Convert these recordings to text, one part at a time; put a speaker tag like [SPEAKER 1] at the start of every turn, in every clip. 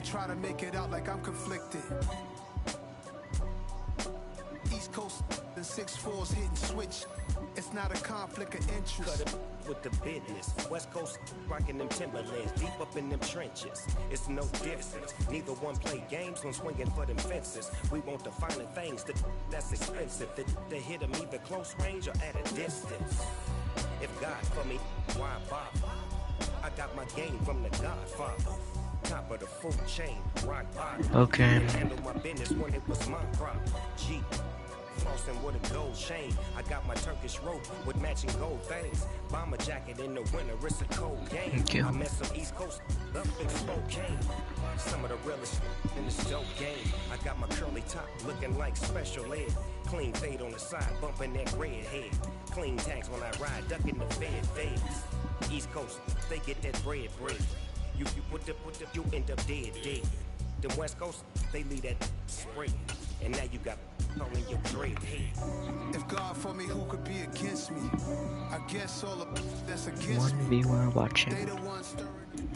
[SPEAKER 1] try to make it out like I'm conflicted. East Coast and 6'4's hitting switch. It's not a conflict of interest.
[SPEAKER 2] Cut it with the business. West Coast rocking them Timberlands, deep up in them trenches. It's no difference. Neither one play games when swinging for them fences. We want the finer things that's expensive. The hit them either close range or at a distance. If God for me, why bother? I got my game from the Godfather. Top of the food chain, rock bottom.
[SPEAKER 3] Okay.
[SPEAKER 2] Handle my business when it was my crop. G. Flossing with a gold chain. I got my Turkish rope with matching gold things. Bomber jacket in the winter, it's a cold game.
[SPEAKER 3] Thank you.
[SPEAKER 2] I met some East Coast up in Spokane. Some of the realest in this dope game. I got my curly top looking like special ed. Clean fade on the side, bumping that red head. Clean tags when I ride, ducking the feds. East Coast, they get that bread. You you end up dead. The West Coast, they leave that spray. And now you got only your dread head.
[SPEAKER 1] If God for me, who could be against me? I guess all the that's against me.
[SPEAKER 3] 1v1 watching.
[SPEAKER 1] They the ones stirring.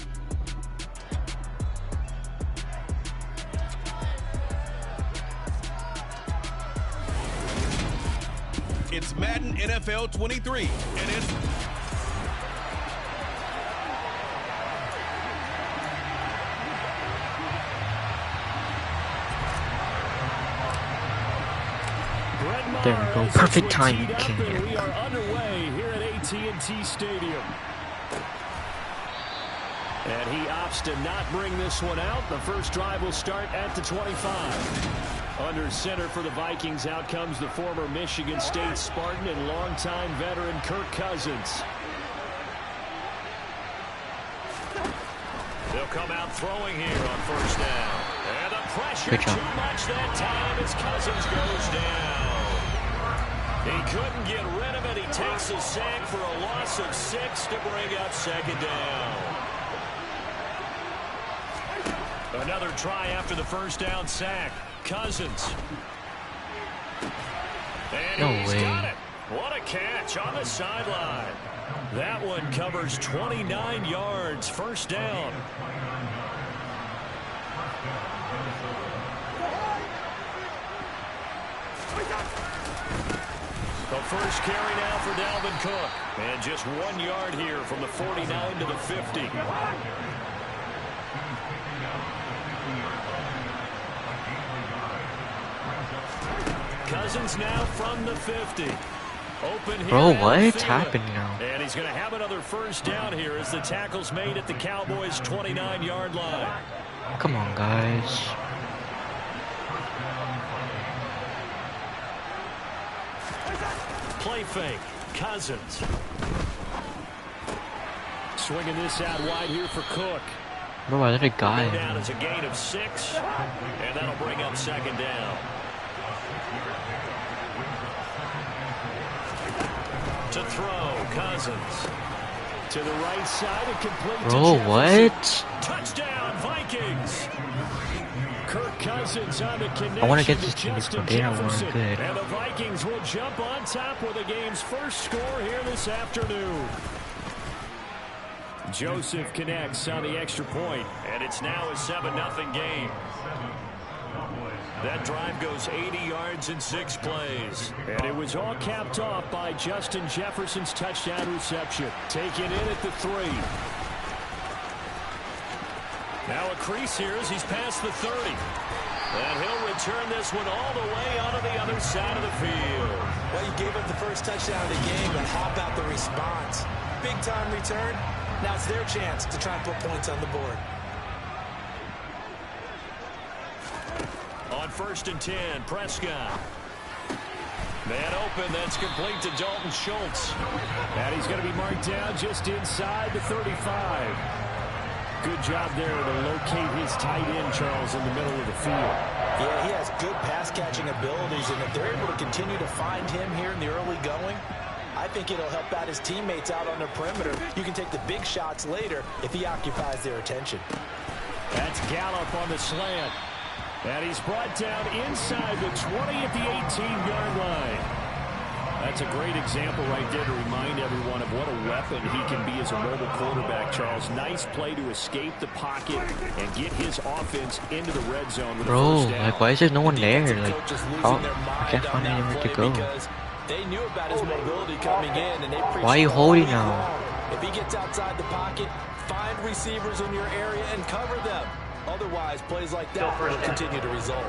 [SPEAKER 4] It's Madden NFL 23, and it's
[SPEAKER 3] There we go. Perfect timing, King.
[SPEAKER 5] We are underway here at AT&T Stadium. And he opts to not bring this one out. The first drive will start at the 25. Under center for the Vikings, out comes the former Michigan State Spartan and longtime veteran Kirk Cousins. They'll come out throwing here on first down. And the pressure too much that time as Cousins goes down. He couldn't get rid of it. He takes a sack for a loss of 6 to bring up second down. Another try after the first down sack. Cousins. And he's got it. What a catch on the sideline. That one covers 29 yards. First down. The first carry now for Dalvin Cook. And just 1 yard here from the 49 to the 50. Cousins now from the 50. Open here.
[SPEAKER 3] Bro, what's happening now?
[SPEAKER 5] And he's going to have another first down here as the tackle's made at the Cowboys' 29-yard line.
[SPEAKER 3] Come on, guys.
[SPEAKER 5] Play fake. Cousins. Swinging this out wide here for Cook.
[SPEAKER 3] Bro, I let it go.
[SPEAKER 5] Down as a gain of 6. And that'll bring up second down. To throw. Cousins. To the right side and complete.
[SPEAKER 3] Bro, what?
[SPEAKER 5] Touchdown, Vikings. Kirk Cousins on the connection.
[SPEAKER 3] I want to get this team, but they are one good.
[SPEAKER 5] And the Vikings will jump on top with the game's first score here this afternoon. Joseph connects on the extra point, and it's now a 7-0 game. That drive goes 80 yards in 6 plays. And it was all capped off by Justin Jefferson's touchdown reception. Taken in at the 3. Now a crease here as he's past the 30. And he'll return this one all the way onto the other side of the field.
[SPEAKER 6] Well, you gave up the first touchdown of the game, but how about the response? Big-time return. Now it's their chance to try and put points on the board.
[SPEAKER 5] On 1st and 10, Prescott. Man open, that's complete to Dalton Schultz. And he's going to be marked down just inside the 35. Good job there to locate his tight end, Charles, in the middle of the field.
[SPEAKER 6] Yeah, he has good pass-catching abilities, and if they're able to continue to find him here in the early going, I think it'll help out his teammates out on the perimeter. You can take the big shots later if he occupies their attention.
[SPEAKER 5] That's Gallup on the slant. And he's brought down inside the 20 at the 18-yard line. That's a great example right there to remind everyone of what a weapon he can be as a mobile quarterback, Charles. Nice play to escape the pocket and get his offense into the red zone with a first down.
[SPEAKER 3] Like, why is there no one there? Like, how? I can't find anywhere to go.
[SPEAKER 6] They knew about his mobility coming in, and they
[SPEAKER 3] why are you holding now?
[SPEAKER 6] If he gets outside the pocket, find receivers in your area and cover them. Otherwise, plays like that will continue to result.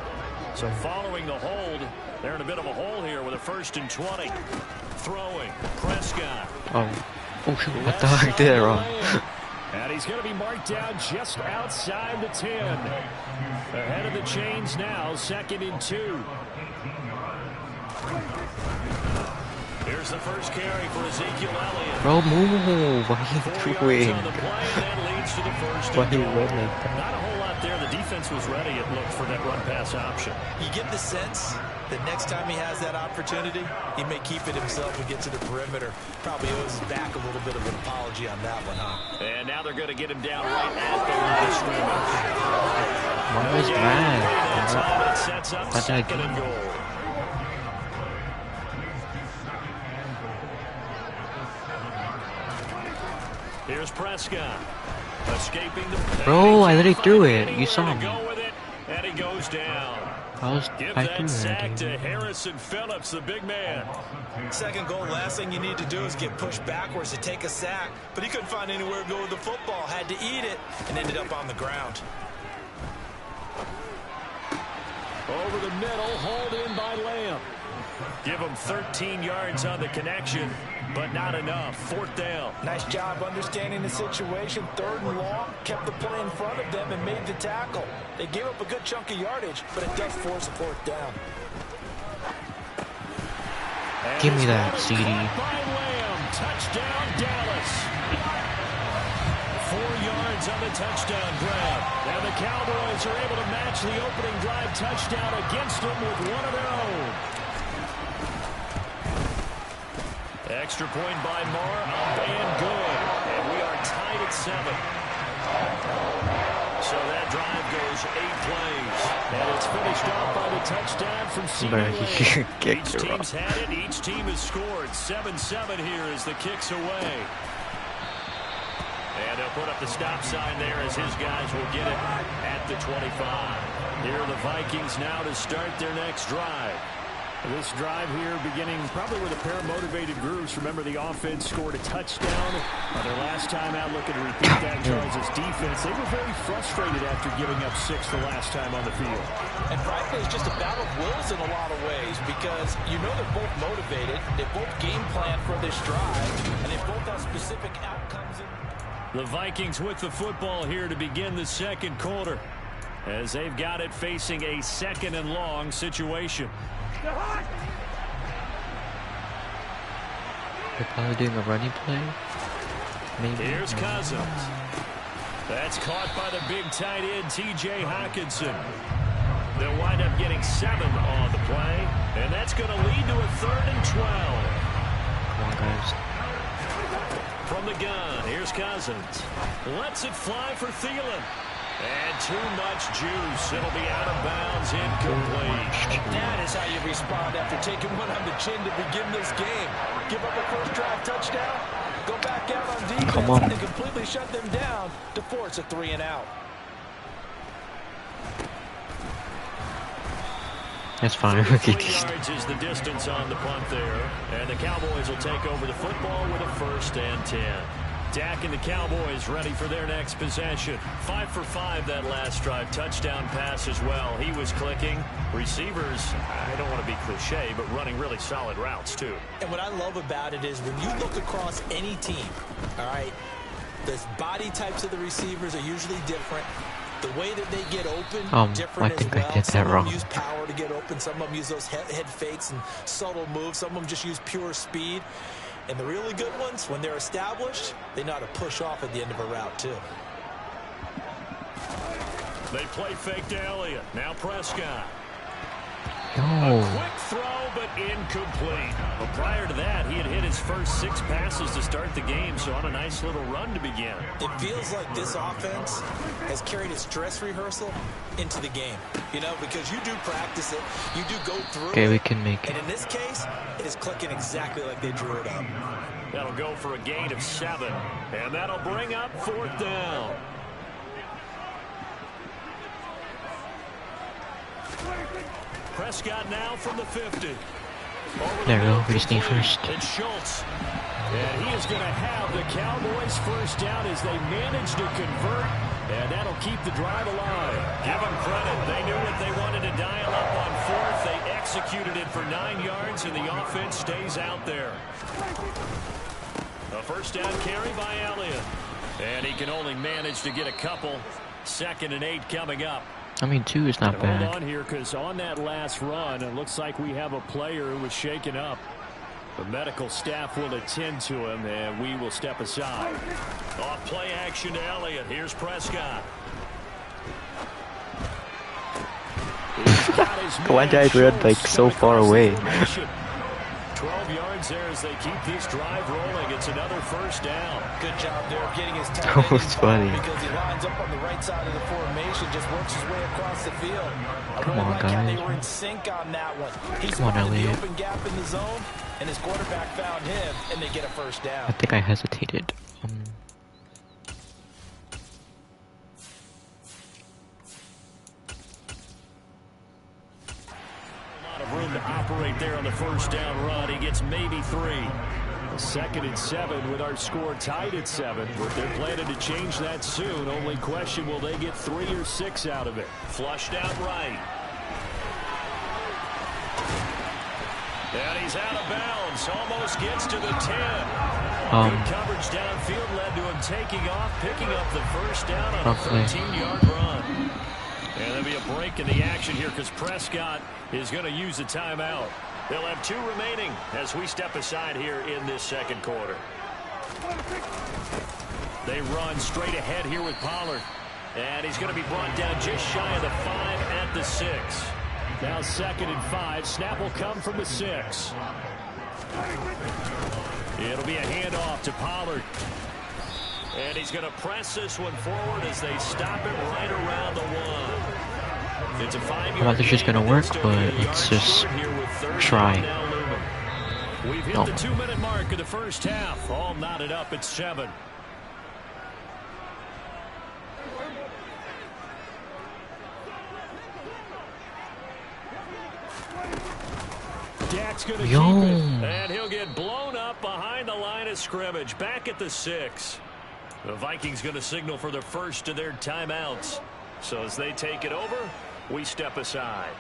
[SPEAKER 5] So following the hold, they're in a bit of a hole here with a 1st and 20. Throwing, Prescott.
[SPEAKER 3] Oh shoot, I thought I did it wrong.
[SPEAKER 5] And he's going to be marked down just outside the 10. Ahead of the chains now, 2nd and 2. Here's the first carry for Ezekiel Elliott.
[SPEAKER 3] Bro, move. What are you doing? Why are you running?
[SPEAKER 5] Not a whole lot there. The defense was ready, it looked, for that run-pass option.
[SPEAKER 6] You get the sense that next time he has that opportunity, he may keep it himself and get to the perimeter. Probably owes his back a little bit of an apology on that one, huh?
[SPEAKER 5] And now they're going to get him down right at the line of scrimmage.
[SPEAKER 3] What was that?
[SPEAKER 5] It sets up 2nd and goal. Here's Prescott. Escaping the
[SPEAKER 3] bro, I literally threw it. You saw me.
[SPEAKER 5] And he goes down.
[SPEAKER 3] Give that
[SPEAKER 5] sack to Harrison Phillips, the big man.
[SPEAKER 6] 2nd goal, last thing you need to do is get pushed backwards to take a sack. But he couldn't find anywhere to go with the football. Had to eat it and ended up on the ground.
[SPEAKER 5] Over the middle, hauled in by Lamb. Give him 13 yards on the connection, but not enough. 4th down.
[SPEAKER 6] Nice job understanding the situation. 3rd and long, kept the play in front of them and made the tackle. They gave up a good chunk of yardage, but it does force a 4th down.
[SPEAKER 3] Give me that, CD.
[SPEAKER 5] Touchdown, Dallas. 4 yards on the touchdown grab. And the Cowboys are able to match the opening drive touchdown against them with one of their own. Extra point by Moore, up and good. And we are tied at 7. So that drive goes 8 plays. And it's finished off by the touchdown from CeeDee. Each team's had it. Each team has scored. 7-7 here as the kick's away. And they'll put up the stop sign there as his guys will get it at the 25. Here are the Vikings now to start their next drive. This drive here beginning probably with a pair of motivated groups. Remember, the offense scored a touchdown on their last time out. Looking to repeat that. Charles' defense, they were very frustrated after giving up 6 the last time on the field.
[SPEAKER 6] And frankly, it's just a battle of wills in a lot of ways because you know they're both motivated. They both game plan for this drive, and they both have specific outcomes.
[SPEAKER 5] The Vikings with the football here to begin the 2nd quarter as they've got it facing a 2nd and long situation.
[SPEAKER 3] They're probably doing a running play. Maybe.
[SPEAKER 5] Here's Cousins. That's caught by the big tight end, T.J. Hawkinson. They'll wind up getting 7 on the play, and that's going to lead to a 3rd and 12.
[SPEAKER 3] Come on, guys.
[SPEAKER 5] From the gun, here's Cousins. Lets it fly for Thielen. And too much juice. It'll be out of bounds, incomplete.
[SPEAKER 6] And that is how you respond after taking one on the chin to begin this game. Give up a first drive touchdown, go back out on defense, and completely shut them down to force a 3 and out.
[SPEAKER 3] That's fine.
[SPEAKER 5] 3 yards is the distance on the punt there. And the Cowboys will take over the football with a 1st and 10. Dak and the Cowboys ready for their next possession. 5 for 5 that last drive. Touchdown pass as well. He was clicking. Receivers, I don't want to be cliche, but running really solid routes too.
[SPEAKER 6] And what I love about it is when you look across any team, all right, the body types of the receivers are usually different. The way that they get open, different
[SPEAKER 3] I think
[SPEAKER 6] as well.
[SPEAKER 3] I did that wrong.
[SPEAKER 6] Some of them use power to get open. Some of them use those head fakes and subtle moves. Some of them just use pure speed. And the really good ones, when they're established, they know how to push off at the end of a route, too.
[SPEAKER 5] They play fake to Elliott. Now Prescott.
[SPEAKER 3] No.
[SPEAKER 5] A quick throw, but incomplete. But prior to that, he had hit his first 6 passes to start the game, so on a nice little run to begin.
[SPEAKER 6] It feels like this offense has carried its dress rehearsal into the game. You know, because you do practice it, you do go through
[SPEAKER 3] Okay,
[SPEAKER 6] it.
[SPEAKER 3] we can make it.
[SPEAKER 6] And in this case, it is clicking exactly like they drew it up.
[SPEAKER 5] That'll go for a gain of 7, and that'll bring up 4th down. Prescott now from the 50.
[SPEAKER 3] There we go. We just need first.
[SPEAKER 5] It's Schultz. And he is going to have the Cowboys first down as they manage to convert. And that'll keep the drive alive. Give them credit. They knew what they wanted to dial up on 4th. They executed it for 9 yards, and the offense stays out there. A first down carry by Elliott. And he can only manage to get a couple. 2nd and 8 coming up.
[SPEAKER 3] I mean, 2 is not bad.
[SPEAKER 5] Hold on here, because on that last run, it looks like we have a player who was shaken up. The medical staff will attend to him, and we will step aside. Off play action to Elliott. Here's Prescott.
[SPEAKER 3] One guy ran like so far away.
[SPEAKER 5] 12 yards there as they keep this drive rolling. It's another first down.
[SPEAKER 6] Good job there of getting his tight
[SPEAKER 3] That was funny.
[SPEAKER 6] because he lines up on the right side of the formation, just works his way across the field.
[SPEAKER 3] Come on,
[SPEAKER 6] how they
[SPEAKER 3] guys.
[SPEAKER 6] were in sync on that one. He
[SPEAKER 3] Come on,
[SPEAKER 6] spotted the
[SPEAKER 3] Elliott.
[SPEAKER 6] open gap in the zone, and his quarterback found him, and they get a first
[SPEAKER 3] I
[SPEAKER 6] down.
[SPEAKER 3] think I hesitated.
[SPEAKER 5] Room to operate there on the first down run. He gets maybe 3. 2nd and 7 with our score tied at 7. But they're planning to change that soon. Only question, will they get 3 or 6 out of it? Flushed out right. And he's out of bounds. Almost gets to the 10. Good coverage downfield led to him taking off, picking up the first down on a 13-yard run. And there'll be a break in the action here because Prescott is going to use a timeout. They'll have 2 remaining as we step aside here in this 2nd quarter. They run straight ahead here with Pollard. And he's going to be brought down just shy of the 5 at the 6. Now 2nd and 5. Snap will come from the 6. It'll be a handoff to Pollard. And he's going to press this one forward as they stop him right around the 1. It's a 5-yard.
[SPEAKER 3] I thought this was gonna work, but it's just try.
[SPEAKER 5] We've hit the 2-minute mark of the first half. All knotted up at 7. Dak's going to keep it, and he'll get blown up behind the line of scrimmage. Back at the 6. The Vikings going to signal for the first of their timeouts. So as they take it over, we step aside.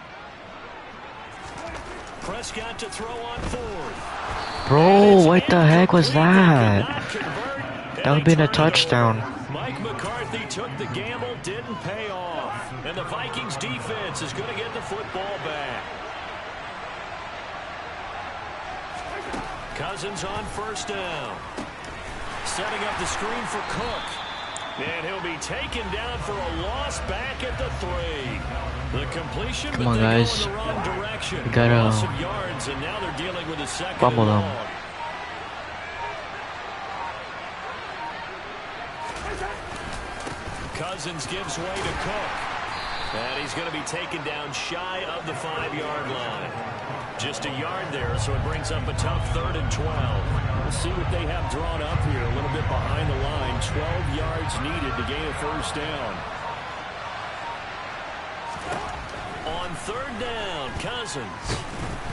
[SPEAKER 5] Prescott to throw on 4th.
[SPEAKER 3] Bro, what the heck was that? That would have been a touchdown.
[SPEAKER 5] Mike McCarthy took the gamble, didn't pay off. And the Vikings defense is going to get the football back. Cousins on first down. Setting up the screen for Cook. And he'll be taken down for a loss back at the 3. The completion,
[SPEAKER 3] come on, guys.
[SPEAKER 5] Go in the wrong direction.
[SPEAKER 3] We gotta
[SPEAKER 5] loss of yards, and now they're dealing with a 2nd
[SPEAKER 3] fumble
[SPEAKER 5] and
[SPEAKER 3] them.
[SPEAKER 5] long. Cousins gives way to Cook. And he's going to be taken down shy of the 5-yard line. Just a yard there, so it brings up a tough 3rd and 12. We'll see what they have drawn up here. A little bit behind the line. 12 yards needed to gain a first down. On 3rd down, Cousins.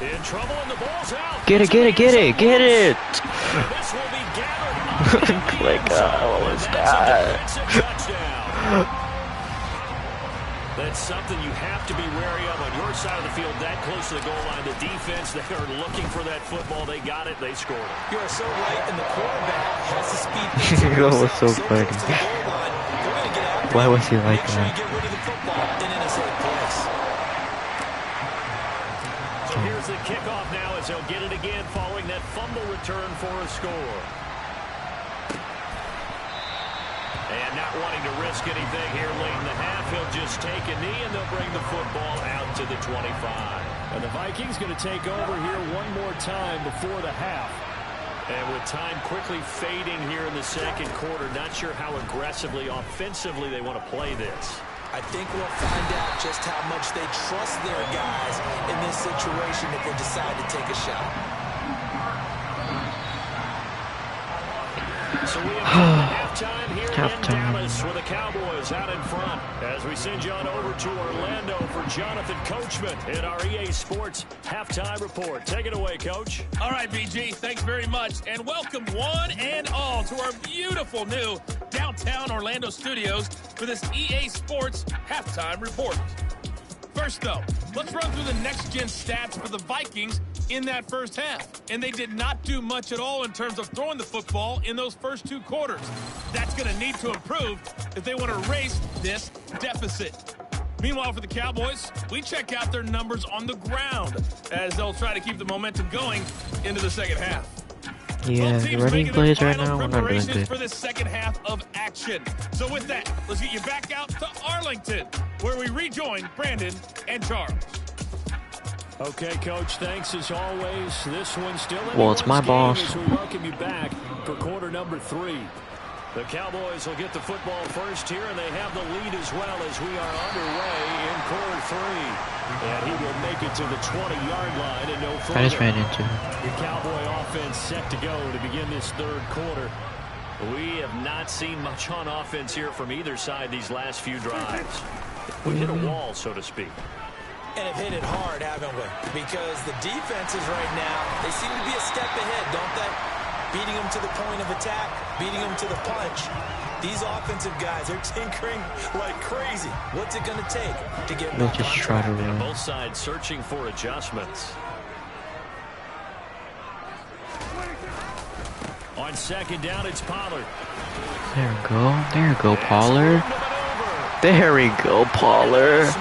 [SPEAKER 5] In trouble, and the ball's out.
[SPEAKER 3] Get it, get it, get it, get it!
[SPEAKER 5] This will be gathered up.
[SPEAKER 3] Oh my God, what was that?
[SPEAKER 5] Touchdown. That's something you have to be wary of on your side of the field, that close to the goal line. The defense, they are looking for that football. They got it. They scored it.
[SPEAKER 6] You are so right, and the quarterback has the speed.
[SPEAKER 3] That was so funny. Why was he like
[SPEAKER 6] Make sure you
[SPEAKER 3] that?
[SPEAKER 6] get rid of the football and in a safe place.
[SPEAKER 5] So here's the kickoff now as they'll get it again following that fumble return for a score. And not wanting to risk anything here late in the half, he'll just take a knee, and they'll bring the football out to the 25. And the Vikings going to take over here one more time before the half. And with time quickly fading here in the second quarter, not sure how aggressively, offensively they want to play this.
[SPEAKER 6] I think we'll find out just how much they trust their guys in this situation if they decide to take a shot.
[SPEAKER 5] So we have halftime here in Dallas with the Cowboys out in front. As we send you on over to Orlando for Jonathan Coachman in our EA Sports Halftime Report. Take it away, Coach.
[SPEAKER 7] All right, BG, thanks very much. And welcome one and all to our beautiful new downtown Orlando studios for this EA Sports Halftime Report. First, though, let's run through the next-gen stats for the Vikings in that first half. And they did not do much at all in terms of throwing the football in those first two quarters. That's going to need to improve if they want to erase this deficit. Meanwhile, for the Cowboys, we check out their numbers on the ground as they'll try to keep the momentum going into the second half.
[SPEAKER 3] Yeah, the running plays right now, we're not doing good.
[SPEAKER 7] For this second half of action. So with that, let's get you back out to Arlington, where we rejoin Brandon and Charles.
[SPEAKER 5] Okay, Coach, thanks as always. This one's still in
[SPEAKER 3] well, it's my boss.
[SPEAKER 5] As we welcome you back for quarter number 3. The Cowboys will get the football first here, and they have the lead as well as we are underway in quarter 3. And he will make it to the 20-yard line and no further.
[SPEAKER 3] I just ran into him.
[SPEAKER 5] The Cowboy offense set to go to begin this third quarter. We have not seen much on offense here from either side these last few drives. We hit a wall, so to speak.
[SPEAKER 6] And have hit it hard, haven't we? Because the defenses right now, they seem to be a step ahead, don't they? Beating them to the point of attack, beating them to the punch. These offensive guys are tinkering like crazy. What's it going to take to get
[SPEAKER 3] They'll just try to run.
[SPEAKER 5] Both sides searching for adjustments. On second down, it's Pollard.
[SPEAKER 3] There we go. There we go, Pollard. There we go, Pollard.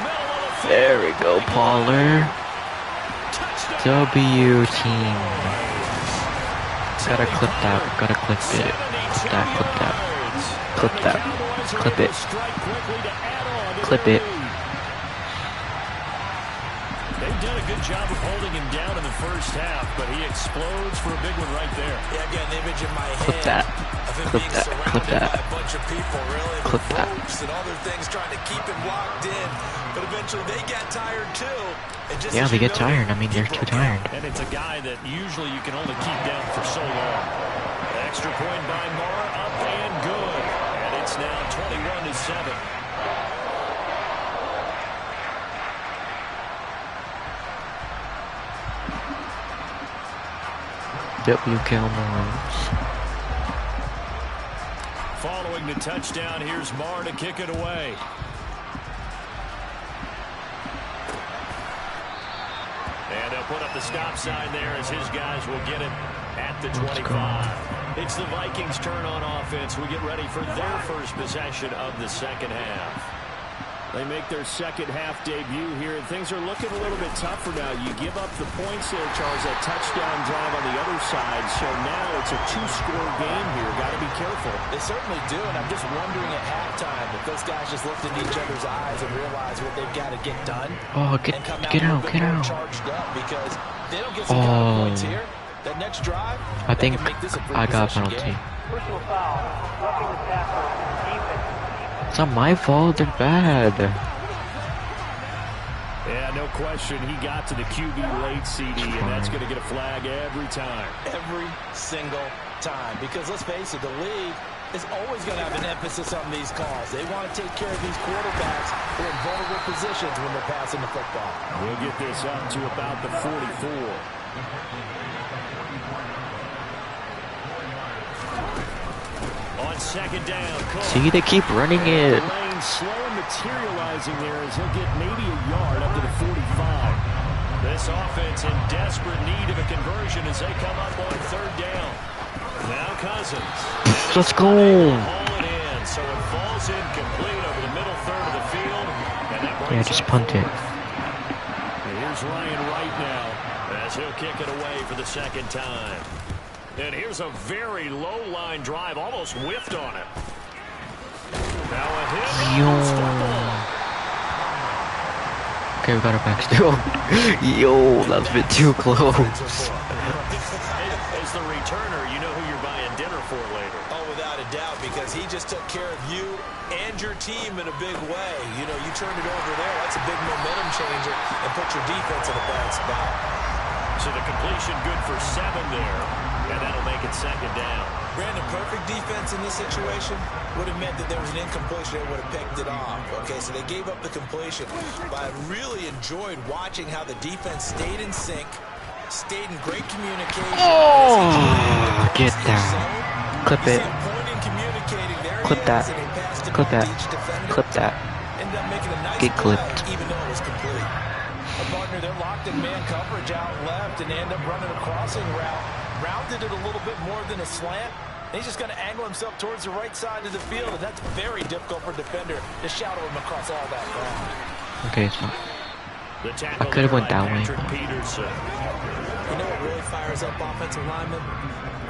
[SPEAKER 3] There we go, Pollard. W team. Gotta clip that. Gotta clip it. Clip that. Clip that. Clip that. Clip it. Clip it.
[SPEAKER 5] They've done a good job of holding him down in the first half, but he explodes for a big one right there.
[SPEAKER 6] Yeah, I got an image in my head.
[SPEAKER 3] Clip that. Clip that. Clip that.
[SPEAKER 6] A bunch of people, really,
[SPEAKER 3] clip that.
[SPEAKER 6] And other things trying to keep him locked in, but eventually they got tired too. Just
[SPEAKER 3] yeah, they get tired. I mean, they're too tired.
[SPEAKER 5] And it's a guy that usually you can only keep down for so long. Extra point by Mara, up and good. And it's now 21-7.
[SPEAKER 3] W. Cowboys.
[SPEAKER 5] Following the touchdown, here's Marr to kick it away. And they'll put up the stop sign there as his guys will get it at the 25. It's the Vikings' turn on offense. We get ready for their first possession of the second half. They make their second half debut here, and things are looking a little bit tougher now. You give up the points there, Charles, that touchdown drive on the other side. So now it's a 2-score game here. Got to be careful.
[SPEAKER 6] They certainly do, and I'm just wondering at halftime if those guys just looked into each other's eyes and realize what they've got to get done.
[SPEAKER 3] Oh, get out, get out.
[SPEAKER 6] Charged up because they don't get some kind of points here. That next drive,
[SPEAKER 3] I think I got a penalty. It's not my fault, they're bad.
[SPEAKER 5] Yeah, no question. He got to the QB late, CD, and that's going to get a flag every time.
[SPEAKER 6] Every single time. Because let's face it, the league is always going to have an emphasis on these calls. They want to take care of these quarterbacks who are in vulnerable positions when they're passing the football.
[SPEAKER 5] We'll get this up to about the 44. On second down,
[SPEAKER 3] see, they keep running it.
[SPEAKER 5] Lane slow and materializing there as he'll get maybe a yard up to the 45. This offense in desperate need of a conversion as they come up on third down. Now Cousins.
[SPEAKER 3] Let's go.
[SPEAKER 5] Haul it in, so it falls incomplete over the middle third of the field. And that
[SPEAKER 3] yeah, just punt it.
[SPEAKER 5] And here's Ryan Wright now as he'll kick it away for the second time. And here's a very low-line drive, almost whiffed on it. Now a hit.
[SPEAKER 3] Yo. Okay, we got our backs still. Yo, that's a bit too close.
[SPEAKER 5] As the returner, you know who you're buying dinner for later.
[SPEAKER 6] Oh, without a doubt, because he just took care of you and your team in a big way. You know, you turned it over there. That's a big momentum changer and put your defense in a bad spot.
[SPEAKER 5] So the completion good for 7 there, and that'll make it 2nd down.
[SPEAKER 6] Brandon, perfect defense in this situation would have meant that there was an incompletion that would have picked it off. Okay, so they gave up the completion. But I really enjoyed watching how the defense stayed in sync, stayed in great communication.
[SPEAKER 3] Oh, get down. Clip it. Clip that. Clip that. Clip that. Get clipped.
[SPEAKER 6] Even though it was complete. A partner, they're locked in man coverage out left, and they end up running a crossing route. Rounded it a little bit more than a slant. He's just going to angle himself towards the right side of the field, and that's very difficult for a defender to shadow him across all that ground.
[SPEAKER 3] Okay, so I could have went that way.
[SPEAKER 6] You know what really fires up offensive linemen?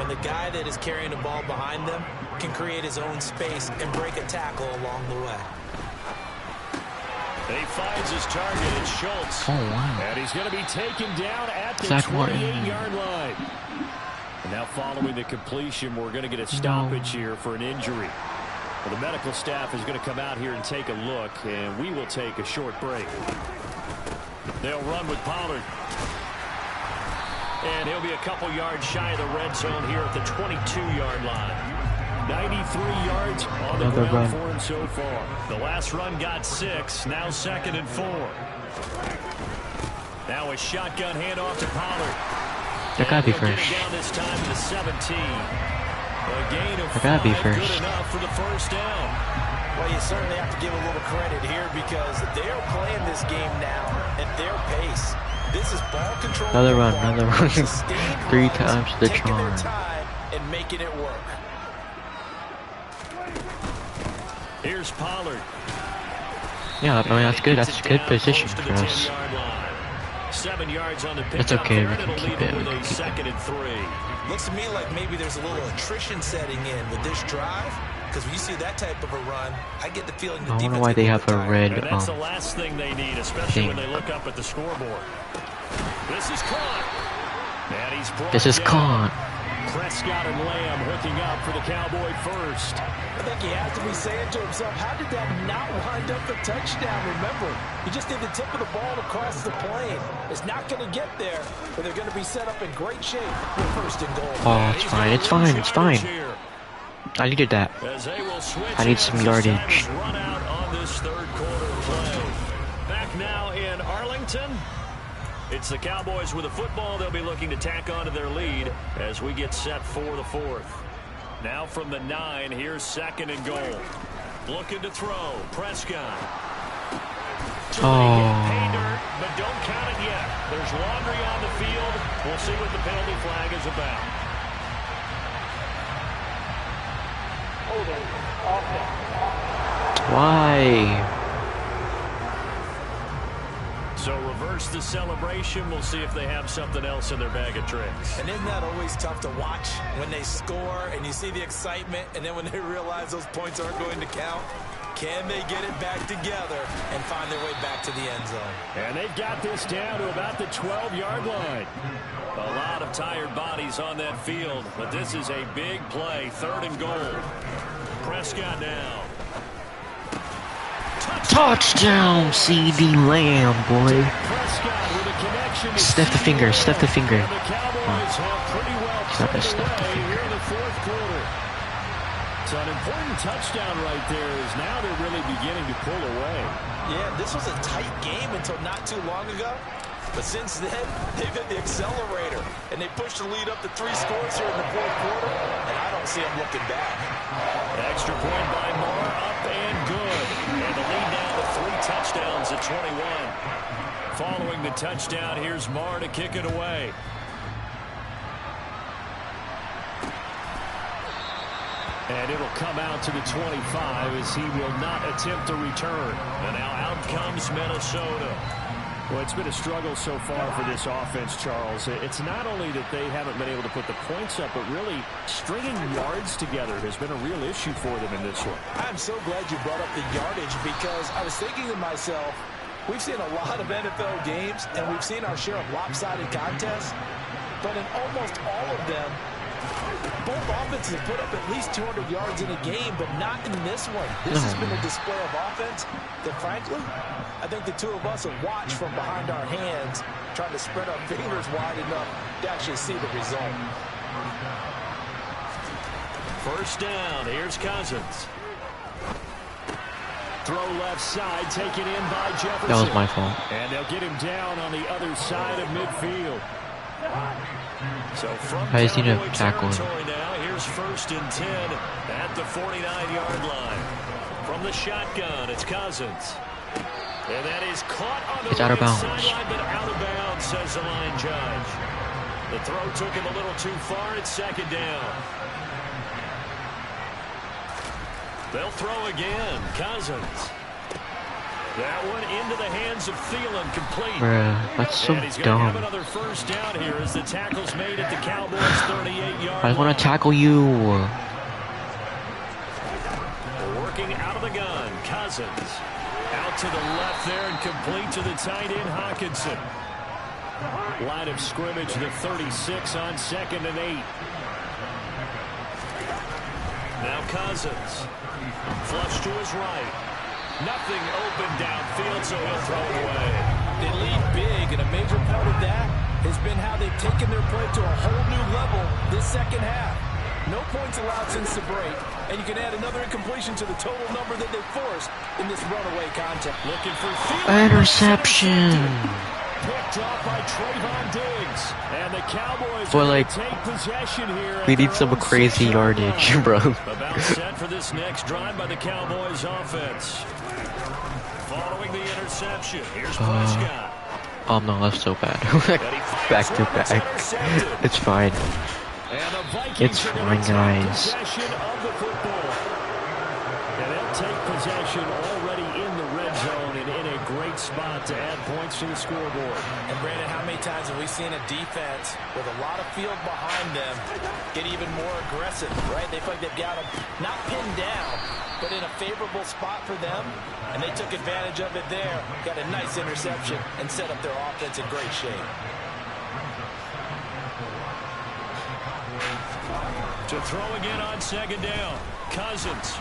[SPEAKER 6] When the guy that is carrying the ball behind them can create his own space and break a tackle along the way.
[SPEAKER 5] He finds his target, it's Schultz.
[SPEAKER 3] Oh, wow.
[SPEAKER 5] And he's going to be taken down at the
[SPEAKER 3] Zach
[SPEAKER 5] 28-yard line. And now following the completion, we're going to get a stoppage here for an injury. Well, the medical staff is going to come out here and take a look, and we will take a short break. They'll run with Pollard. And he'll be a couple yards shy of the red zone here at the 22-yard line. 93 yards on the ground for him so far. The last run got 6. Now 2nd and 4. Now a shotgun handoff to Pollard.
[SPEAKER 3] That gotta be first.
[SPEAKER 5] Down this time to 17. A gain of 5.
[SPEAKER 3] Gotta be first.
[SPEAKER 5] Good enough for the first down.
[SPEAKER 6] Well, you certainly have to give a little credit here because they're playing this game now at their pace. This is ball control.
[SPEAKER 3] Another run. 3 times the
[SPEAKER 6] charge. Taking their
[SPEAKER 3] charm.
[SPEAKER 6] time and making it work.
[SPEAKER 5] Here's Pollard.
[SPEAKER 3] Yeah, I mean, that's good. That's a good position for us.
[SPEAKER 5] 7 yards on the pick.
[SPEAKER 3] That's okay. We can keep it. We can keep
[SPEAKER 5] 2nd and 3.
[SPEAKER 6] Looks to me like maybe there's a little attrition setting in with this drive. Because when you see that type of a run, I get the feeling the
[SPEAKER 3] I
[SPEAKER 6] defense.
[SPEAKER 3] don't know why they have a red.
[SPEAKER 5] And that's the last thing they need, especially when they look up at the scoreboard. This is caught. And he's
[SPEAKER 3] This is caught.
[SPEAKER 5] Prescott and Lamb hooking up for the Cowboy first.
[SPEAKER 6] I think he has to be saying to himself, how did that not wind up a touchdown? Remember, he just did the tip of the ball across the plane. It's not going to get there, but they're going to be set up in great shape for 1st and goal.
[SPEAKER 3] Oh, it's fine. It's fine. It's fine. I needed that. I need some yardage.
[SPEAKER 5] Run out on this 3rd quarter play. Back now in Arlington. It's the Cowboys with the football. They'll be looking to tack on to their lead as we get set for the 4th. Now from the 9, here's 2nd and goal. Looking to throw. Prescott. Pay dirt, but don't count it yet. There's laundry on the field. We'll see what the penalty flag is about.
[SPEAKER 3] Why?
[SPEAKER 5] So reverse the celebration. We'll see if they have something else in their bag of tricks.
[SPEAKER 6] And isn't that always tough to watch when they score and you see the excitement and then when they realize those points aren't going to count? Can they get it back together and find their way back to the end zone?
[SPEAKER 5] And they've got this down to about the 12-yard line. A lot of tired bodies on that field, but this is a big play. 3rd and goal. Prescott now.
[SPEAKER 3] Touchdown, CD Lamb, boy. Step the finger. Step the finger. It's not gonna step the finger.
[SPEAKER 5] So an important touchdown right there is now they're really beginning to pull away.
[SPEAKER 6] Yeah, this was a tight game until not too long ago. But since then, they've hit the accelerator. And they pushed the lead up to 3 scores here in the 4th quarter. And I don't see them looking back.
[SPEAKER 5] Extra point by Moore, up and good. And the lead now to 3 touchdowns at 21. Following the touchdown, here's Moore to kick it away. And it'll come out to the 25 as he will not attempt to return. And now out comes Minnesota. Well, it's been a struggle so far for this offense, Charles. It's not only that they haven't been able to put the points up, but really stringing yards together has been a real issue for them in this one.
[SPEAKER 6] I'm so glad you brought up the yardage because I was thinking to myself, we've seen a lot of NFL games and we've seen our share of lopsided contests, but in almost all of them, both offenses have put up at least 200 yards in a game, but not in this one. This has been a display of offense that, frankly, I think the two of us have watched from behind our hands, trying to spread our fingers wide enough to actually see the result.
[SPEAKER 5] First down, here's Cousins. Throw left side, taken in by Jefferson.
[SPEAKER 3] That was my fault.
[SPEAKER 5] And they'll get him down on the other side of midfield. So from
[SPEAKER 3] I just need to
[SPEAKER 5] Cowboy
[SPEAKER 3] tackle him.
[SPEAKER 5] territory now, here's 1st and 10 at the 49-yard line. From the shotgun, it's Cousins. And that is caught on the
[SPEAKER 3] It's out of
[SPEAKER 5] right
[SPEAKER 3] bounds.
[SPEAKER 5] sideline, but out of bounds, says the line judge. The throw took him a little too far. It's 2nd down. They'll throw again. Cousins. That one into the hands of Thielen, complete.
[SPEAKER 3] Bruh, that's so
[SPEAKER 5] And he's going to have
[SPEAKER 3] dumb.
[SPEAKER 5] another first down here as the tackle's made at the Cowboys' 38-yard
[SPEAKER 3] I just want
[SPEAKER 5] line.
[SPEAKER 3] to tackle you.
[SPEAKER 5] Working out of the gun, Cousins. Out to the left there and complete to the tight end, Hawkinson. Line of scrimmage, the 36 on 2nd and 8. Now Cousins. Flush to his right. Nothing open downfield, so he'll throw it away.
[SPEAKER 6] They lead big, and a major part of that has been how they've taken their play to a whole new level this second half. No points allowed since the break, and you can add another incompletion to the total number that they've forced in this runaway contest.
[SPEAKER 5] Looking for Thielen.
[SPEAKER 3] Interception.
[SPEAKER 5] Picked off by Trayvon Diggs. And the Cowboys
[SPEAKER 3] But,
[SPEAKER 5] are
[SPEAKER 3] like,
[SPEAKER 5] going to take possession here.
[SPEAKER 3] We
[SPEAKER 5] at
[SPEAKER 3] need
[SPEAKER 5] their
[SPEAKER 3] some
[SPEAKER 5] own
[SPEAKER 3] crazy
[SPEAKER 5] 6-yard
[SPEAKER 3] yardage,
[SPEAKER 5] line.
[SPEAKER 3] bro.
[SPEAKER 5] About set for this next drive by the Cowboys offense. Following the interception, here's Prescott.
[SPEAKER 3] Oh no, that's so bad. Back to back. It's fine.
[SPEAKER 5] And the Vikings
[SPEAKER 3] It's
[SPEAKER 5] are
[SPEAKER 3] fine,
[SPEAKER 5] gonna take
[SPEAKER 3] guys.
[SPEAKER 5] possession of the football. And they'll take possession already in the red zone and in a great spot to add points to the scoreboard.
[SPEAKER 6] And Brandon, how many times have we seen a defense with a lot of field behind them get even more aggressive, right? They feel like they've got them not pinned down, but in a favorable spot for them, and they took advantage of it there, got a nice interception, and set up their offense in great shape.
[SPEAKER 5] To throw again on 2nd down, Cousins.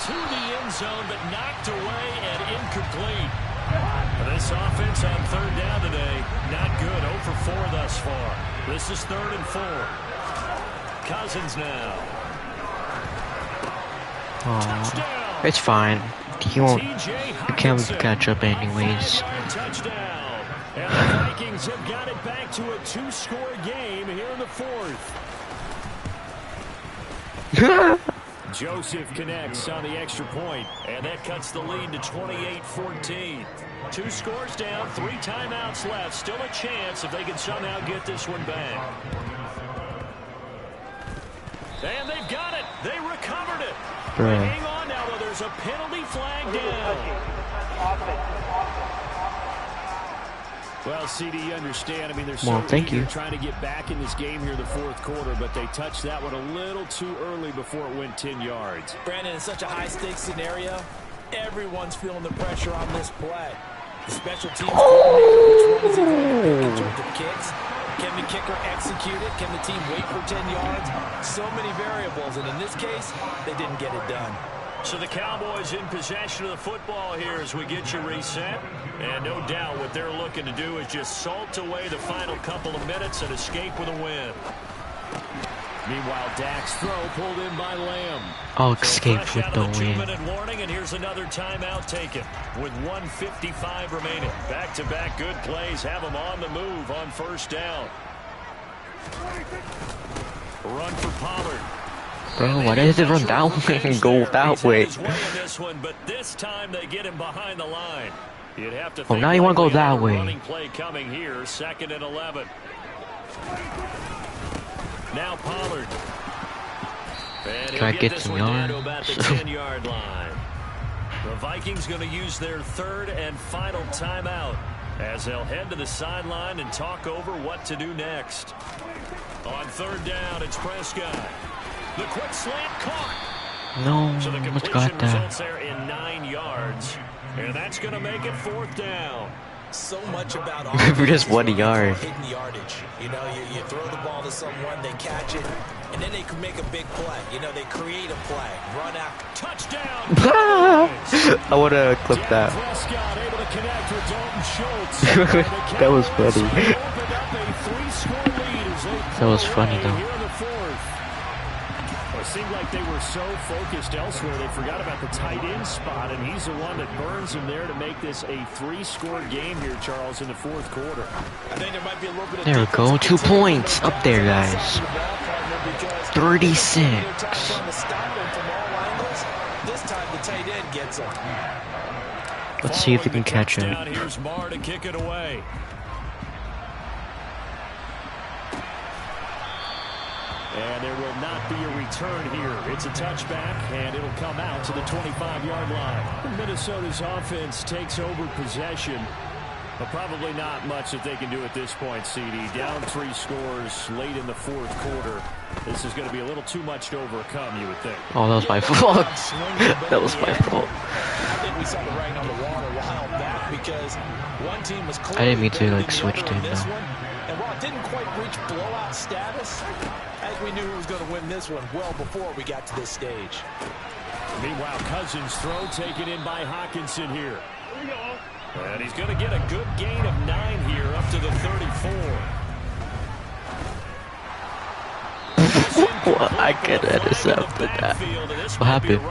[SPEAKER 5] To the end zone, but knocked away and incomplete. This offense on 3rd down today, not good. 0 for 4 thus far. This is 3rd and 4. Cousins now.
[SPEAKER 3] Aw, it's fine. He won't. You can't catch up anyways.
[SPEAKER 5] Touchdown. And the Vikings have got it back to a 2-score game here in the 4th. Joseph connects on the extra point, and that cuts the lead to 28-14. 2 scores down, 3 timeouts left. Still a chance if they can somehow get this one back. And they've got it. They recovered it.
[SPEAKER 3] Bruh.
[SPEAKER 5] Hang on now, though. There's a penalty flag down. Well, CD, you understand. I mean, they're so eager trying to get back in this game here in the 4th quarter, but they touched that one a little too early before it went 10 yards.
[SPEAKER 6] Brandon, in such a high-stakes scenario, everyone's feeling the pressure on this play. The special teams coordinator, which one is he going to pick in terms of kicks? Can the kicker execute it? Can the team wait for 10 yards? So many variables, and in this case, they didn't get it done.
[SPEAKER 5] So the Cowboys in possession of the football here as we get you reset. And no doubt what they're looking to do is just salt away the final couple of minutes and escape with a win. Meanwhile, Dak's throw pulled in by Lamb.
[SPEAKER 3] I'll escape with the win.
[SPEAKER 5] 2-minute warning, and here's another timeout taken with 1:55 remaining. Back-to-back good plays have them on the move on 1st down. Run for Pollard.
[SPEAKER 3] Bro, why does it run that way and go that way?
[SPEAKER 5] This one, but this time they get him behind the line. You'd have to
[SPEAKER 3] Oh, now you want to go that way.
[SPEAKER 5] running play coming here, 2nd and 11. Now Pollard. And
[SPEAKER 3] Can I
[SPEAKER 5] he'll
[SPEAKER 3] get
[SPEAKER 5] this
[SPEAKER 3] some
[SPEAKER 5] one down to
[SPEAKER 3] yards?
[SPEAKER 5] about the 10-yard line. The Vikings going to use their third and final timeout as they'll head to the sideline and talk over what to do next. On third down, it's Prescott. The quick slant caught.
[SPEAKER 3] No,
[SPEAKER 5] So the
[SPEAKER 3] let's
[SPEAKER 5] completion
[SPEAKER 3] got that.
[SPEAKER 5] results there in 9 yards. And that's going to make it fourth down.
[SPEAKER 6] So much about
[SPEAKER 3] For just 1 yard.
[SPEAKER 6] hidden yardage. You know, you throw the ball to someone, they catch it, and then they can make a big play. You know, they create a play, run out,
[SPEAKER 5] Touchdown.
[SPEAKER 3] I would have clipped that.
[SPEAKER 5] Prescott able to connect with Dalton Schultz.
[SPEAKER 3] That was funny.
[SPEAKER 5] Opened up a 3-score lead as they
[SPEAKER 3] That was
[SPEAKER 5] pull
[SPEAKER 3] funny
[SPEAKER 5] away
[SPEAKER 3] though.
[SPEAKER 5] here in the fourth. Well, it seemed like they were so focused elsewhere they forgot about the tight end spot, and he's the one that burns him there to make this a 3-score game here, Charles, in the fourth quarter.
[SPEAKER 6] I think there might be a little bit of
[SPEAKER 3] There we go. 2 points up there, guys. 36.
[SPEAKER 6] This time the tight end gets him.
[SPEAKER 3] Let's see if we can catch it.
[SPEAKER 5] Touchdown, here's Marr to kick it away. And there will not be a return here. It's a touchback, and it'll come out to the 25-yard line. Minnesota's offense takes over possession, but probably not much that they can do at this point, CD. Down 3 scores late in the fourth quarter. This is going to be a little too much to overcome, you would think.
[SPEAKER 3] Oh, that was my fault. That was my fault.
[SPEAKER 6] I think we saw the writing on the wall a while back because one team was
[SPEAKER 3] I didn't mean to,
[SPEAKER 6] clearly
[SPEAKER 3] like,
[SPEAKER 6] better
[SPEAKER 3] switch
[SPEAKER 6] than
[SPEAKER 3] to
[SPEAKER 6] the other
[SPEAKER 3] it,
[SPEAKER 6] in this
[SPEAKER 3] no.
[SPEAKER 6] one, and while it didn't quite reach blowout status, I think we knew who was going to win this one well before we got to this stage.
[SPEAKER 5] Meanwhile, Cousins' throw taken in by Hawkinson here. And he's going to get a good gain of 9 here up to the 34.
[SPEAKER 3] Well, I could have intercepted that. What happened?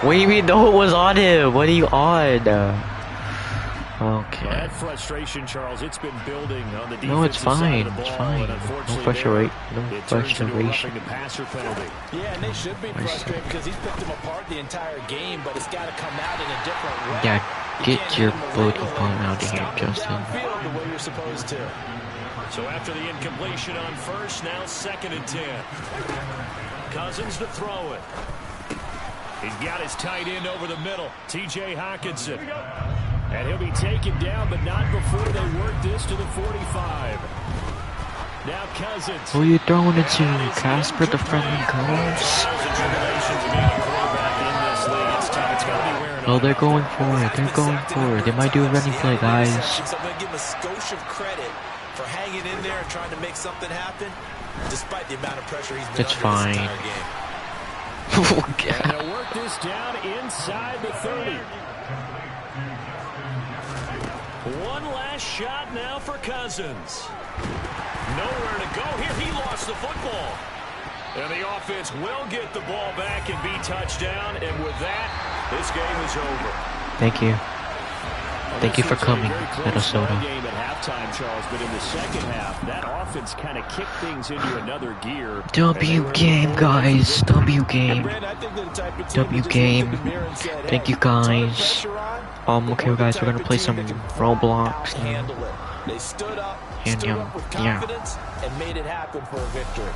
[SPEAKER 3] What do you mean? No, it was on him. What are you on? Okay.
[SPEAKER 5] That frustration, Charles, it's been building on the defensive
[SPEAKER 3] No, it's
[SPEAKER 5] side
[SPEAKER 3] fine.
[SPEAKER 5] of the
[SPEAKER 3] It's
[SPEAKER 5] ball,
[SPEAKER 3] fine.
[SPEAKER 5] and
[SPEAKER 3] No
[SPEAKER 5] unfortunately
[SPEAKER 3] pressure,
[SPEAKER 5] there,
[SPEAKER 3] right? No
[SPEAKER 5] it turns into a roughing
[SPEAKER 3] frustration.
[SPEAKER 5] the passer penalty.
[SPEAKER 6] Yeah, and they should be frustrated because he's picked them apart the entire game, but it's got to come out in a different way.
[SPEAKER 3] Yeah,
[SPEAKER 6] You
[SPEAKER 3] get
[SPEAKER 6] can't
[SPEAKER 3] your
[SPEAKER 6] hit him
[SPEAKER 3] bloody
[SPEAKER 6] away
[SPEAKER 3] ball out of here,
[SPEAKER 6] stop him
[SPEAKER 3] Justin.
[SPEAKER 6] downfield the way you're supposed to.
[SPEAKER 5] So after the incompletion on first, now 2nd and 10. Cousins to throw it. He's got his tight end over the middle, T.J. Hawkinson. And he'll be taken down, but not before they work this to the 45. Now Cousins.
[SPEAKER 3] Who are you throwing it to? Casper the Friendly Ghost? Oh, they're going for it. They're going for it. They might do a running play, guys.
[SPEAKER 6] I'm going to give him a skosh of credit for hanging in there and trying to make something happen, despite the amount of pressure he's been
[SPEAKER 3] It's
[SPEAKER 6] under
[SPEAKER 3] fine.
[SPEAKER 6] this entire game.
[SPEAKER 3] Oh,
[SPEAKER 5] And
[SPEAKER 3] God.
[SPEAKER 5] they'll work this down inside the 30. One last shot now for Cousins. Nowhere to go here. He lost the football. And the offense will get the ball back and be touchdown. And with that, this game is over.
[SPEAKER 3] Thank you. Thank you for coming,
[SPEAKER 5] Minnesota.
[SPEAKER 3] Minnesota.
[SPEAKER 5] Game at halftime, Charles, but in the second half, that offense kind of kicked things into another gear.
[SPEAKER 3] W game, guys. W game. W game. Thank you, guys. Okay, guys, we're gonna play some Roblox now.
[SPEAKER 6] They stood up,
[SPEAKER 3] And,
[SPEAKER 6] stood up with
[SPEAKER 3] yeah.
[SPEAKER 6] confidence, and made it happen for a victory.